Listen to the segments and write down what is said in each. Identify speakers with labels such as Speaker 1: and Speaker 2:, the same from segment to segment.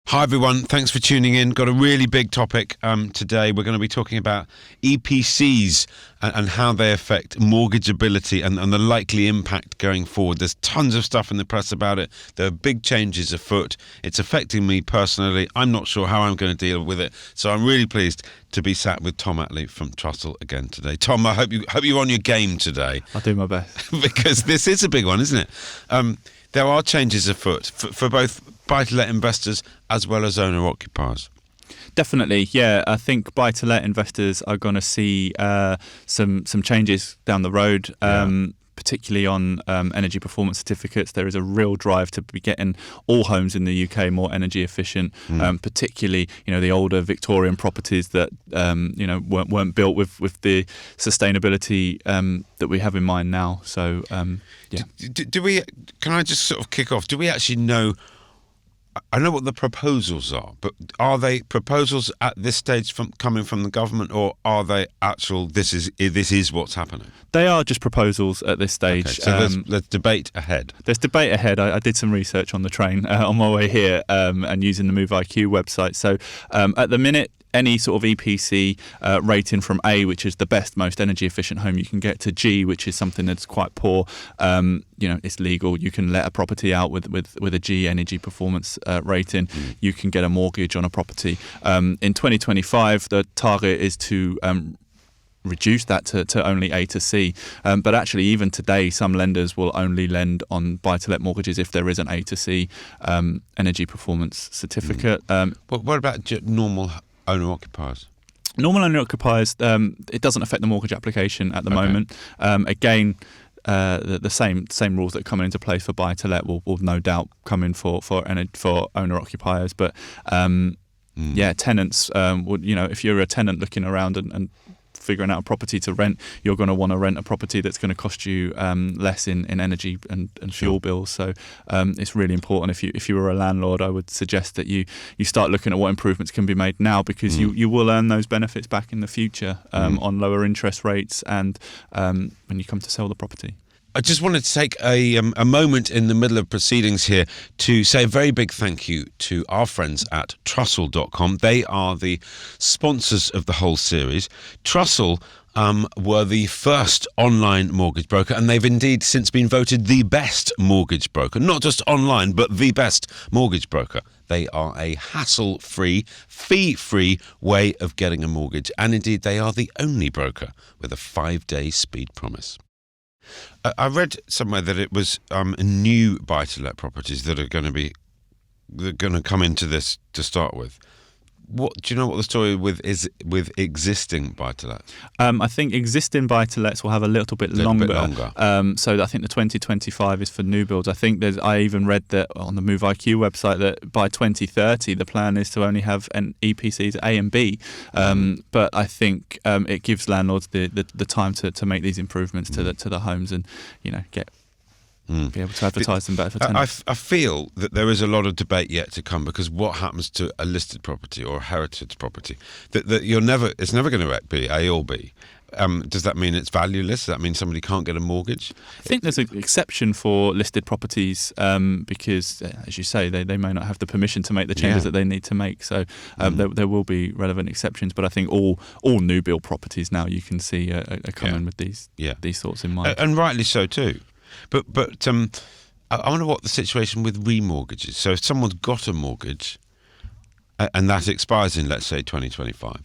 Speaker 1: Hi everyone, thanks for tuning in. Got a really big topic today. We're going to be talking about EPCs and how they affect mortgageability and the likely impact going forward. There's tons of stuff in the press about it. There are big changes afoot. It's affecting me personally. I'm not sure how I'm going to deal with it. So I'm really pleased to be sat with Tom Atley from Trussle again today. Tom, I hope you're on your game today.
Speaker 2: I'll do my best.
Speaker 1: Because this is a big one, isn't it? There are changes afoot for both buy-to-let investors as well as owner-occupiers.
Speaker 2: Definitely, yeah. I think buy-to-let investors are going to see some changes down the road, particularly on energy performance certificates. There is a real drive to be getting all homes in the UK more energy efficient, particularly the older Victorian properties that weren't built with the sustainability that we have in mind now. So yeah.
Speaker 1: Do we? Can I just sort of kick off? Do we actually know? I know what the proposals are, but are they proposals at this stage coming from the government, or are they actual? This is what's happening.
Speaker 2: They are just proposals at this stage.
Speaker 1: Okay, so there's debate ahead.
Speaker 2: There's debate ahead. I did some research on the train on my way here and using the Move IQ website. So at the minute, any sort of EPC rating from A, which is the best, most energy efficient home you can get, to G, which is something that's quite poor, it's legal. You can let a property out with a G energy performance rating. You can get a mortgage on a property. In 2025, the target is to reduce that to only A to C. But actually, even today, some lenders will only lend on buy-to-let mortgages if there is an A to C energy performance certificate.
Speaker 1: What about normal owner-occupiers?
Speaker 2: Normal owner-occupiers, it doesn't affect the mortgage application at the moment. Again, the same rules that come into place for buy-to-let will no doubt come in for owner-occupiers. But tenants would, if you're a tenant looking around and figuring out a property to rent, you're going to want to rent a property that's going to cost you less in energy and fuel bills. So it's really important. If you were a landlord, I would suggest that you start looking at what improvements can be made now, because you will earn those benefits back in the future on lower interest rates and when you come to sell the property.
Speaker 1: I just wanted to take a moment in the middle of proceedings here to say a very big thank you to our friends at Trussle.com. They are the sponsors of the whole series. Trussle were the first online mortgage broker, and they've indeed since been voted the best mortgage broker. Not just online, but the best mortgage broker. They are a hassle-free, fee-free way of getting a mortgage, and indeed they are the only broker with a 5-day speed promise. I read somewhere that it was new buy-to-let properties that are going to come into this to start with. Do you know what the story with existing buy-to-lets?
Speaker 2: I think existing buy-to-lets will have a little bit longer. So I think the 2025 is for new builds. I even read that on the Move IQ website that by 2030 the plan is to only have an EPCs A and B. But I think it gives landlords the time to make these improvements to the homes and be able to advertise them better for tenants.
Speaker 1: I feel that there is a lot of debate yet to come, because what happens to a listed property or a heritage property? That it's never going to be A or B. Does that mean it's valueless? Does that mean somebody can't get a mortgage?
Speaker 2: I think there's an exception for listed properties because, as you say, they may not have the permission to make the changes that they need to make. So there will be relevant exceptions. But I think all new build properties now you can see are coming with these thoughts in mind.
Speaker 1: And rightly so too. But I wonder what the situation with remortgages. So if someone's got a mortgage and that expires in, let's say, 2025,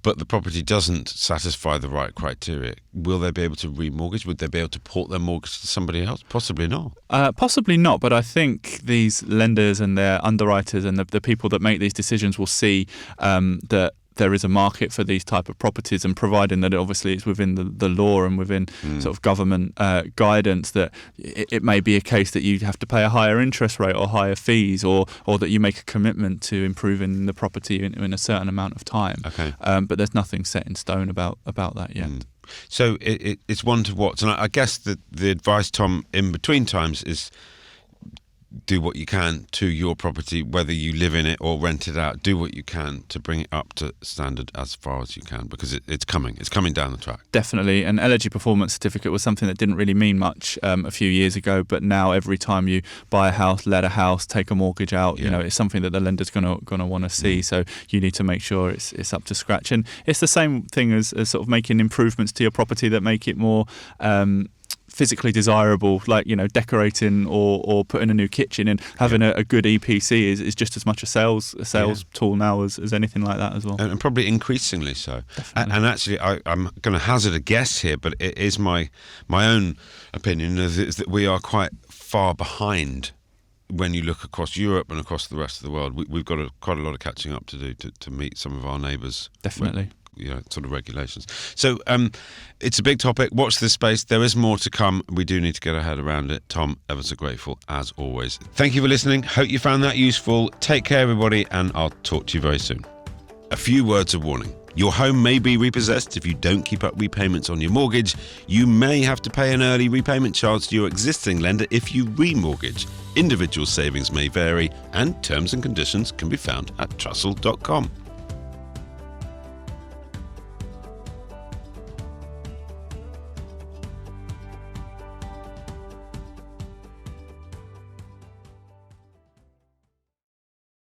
Speaker 1: but the property doesn't satisfy the right criteria, will they be able to remortgage? Would they be able to port their mortgage to somebody else? Possibly not.
Speaker 2: Possibly not, but I think these lenders and their underwriters and the people that make these decisions will see that there is a market for these type of properties, and providing that obviously it's within the law and within sort of government guidance, that it may be a case that you have to pay a higher interest rate or higher fees, or that you make a commitment to improving the property in a certain amount of time.
Speaker 1: Okay.
Speaker 2: But there's nothing set in stone about that yet.
Speaker 1: So it's one to watch. And I guess the advice, Tom, in between times is do what you can to your property, whether you live in it or rent it out. Do what you can to bring it up to standard as far as you can, because it's coming down the track.
Speaker 2: Definitely. An energy performance certificate was something that didn't really mean much a few years ago, but now every time you buy a house, let a house, take a mortgage out, it's something that the lender's going to want to see. So you need to make sure it's up to scratch. And it's the same thing as sort of making improvements to your property that make it more physically desirable, like decorating or putting a new kitchen in. Having a good EPC is just as much a sales tool now as anything like that as well,
Speaker 1: and probably increasingly so. And actually, I'm going to hazard a guess here, but it is my own opinion is that we are quite far behind when you look across Europe and across the rest of the world. We've got quite a lot of catching up to do to meet some of our neighbours.
Speaker 2: Definitely.
Speaker 1: Sort of regulations. So it's a big topic. Watch this space. There is more to come. We do need to get our head around it. Tom, ever so grateful as always. Thank you for listening. Hope you found that useful. Take care, everybody, and I'll talk to you very soon. A few words of warning. Your home may be repossessed if you don't keep up repayments on your mortgage. You may have to pay an early repayment charge to your existing lender if you remortgage. Individual savings may vary, and terms and conditions can be found at Trussle.com.